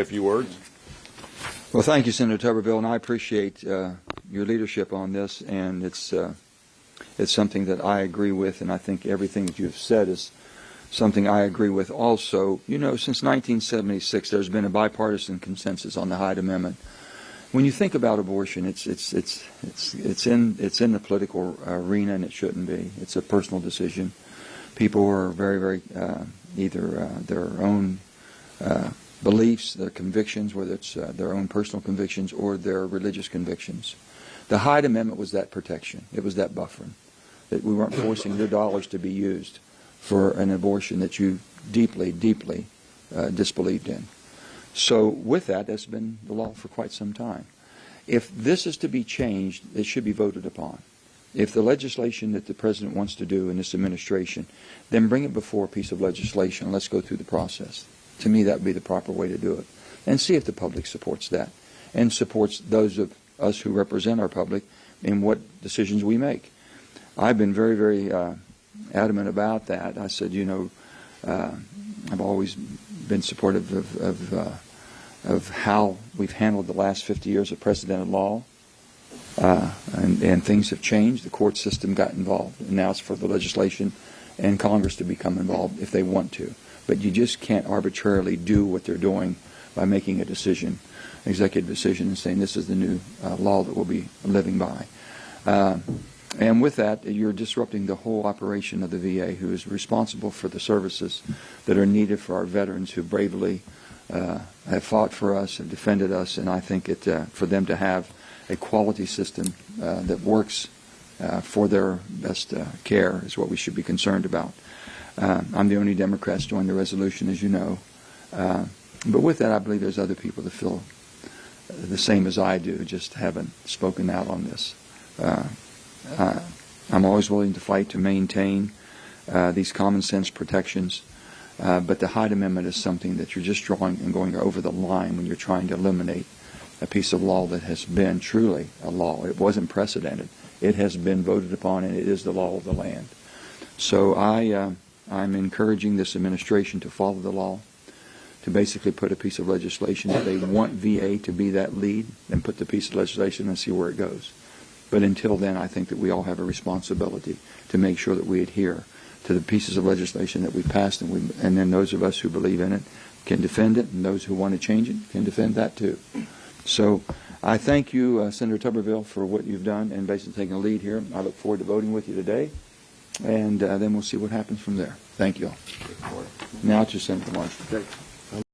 A few words. Well, thank you, Senator Tuberville, and I appreciate your leadership on this, and it's something that I agree with, and I think everything that you have said is something I agree with also. You know, since 1976, there's been a bipartisan consensus on the Hyde Amendment. When you think about abortion, it's in the political arena, and it shouldn't be. It's a personal decision. People are very either their own beliefs, their convictions, whether it's their own personal convictions or their religious convictions. The Hyde Amendment was that protection. It was that buffering, that we weren't forcing your dollars to be used for an abortion that you deeply disbelieved in. So with that, that's been the law for quite some time. If this is to be changed, it should be voted upon. If the legislation that the President wants to do in this administration, then bring it before a piece of legislation and let's go through the process. To me, that would be the proper way to do it. And see if the public supports that and supports those of us who represent our public in what decisions we make. I've been very adamant about that. I said, you know, I've always been supportive of how we've handled the last 50 years of precedented law. And things have changed. The court system got involved. And now it's for the legislation and Congress to become involved if they want to. But you just can't arbitrarily do what they're doing by making a decision, executive decision, and saying this is the new law that we'll be living by. And with that, you're disrupting the whole operation of the VA, who is responsible for the services that are needed for our veterans who bravely have fought for us and defended us. And I think for them to have a quality system that works for their best care is what we should be concerned about. I'm the only Democrat to join the resolution, as you know. But with that, I believe there's other people that feel the same as I do, just haven't spoken out on this. I'm always willing to fight to maintain these common sense protections, but the Hyde Amendment is something that you're just drawing and going over the line when you're trying to eliminate a piece of law that has been truly a law. It wasn't precedented. It has been voted upon, and it is the law of the land. So I'm encouraging this administration to follow the law, to basically put a piece of legislation. If they want VA to be that lead, then put the piece of legislation and see where it goes. But until then, I think that we all have a responsibility to make sure that we adhere to the pieces of legislation that we passed, and then those of us who believe in it can defend it, and those who want to change it can defend that too. So I thank you, Senator Tuberville, for what you've done and basically taking a lead here. I look forward to voting with you today, and then we'll see what happens from there. Thank you all. Now to Senator Manchin.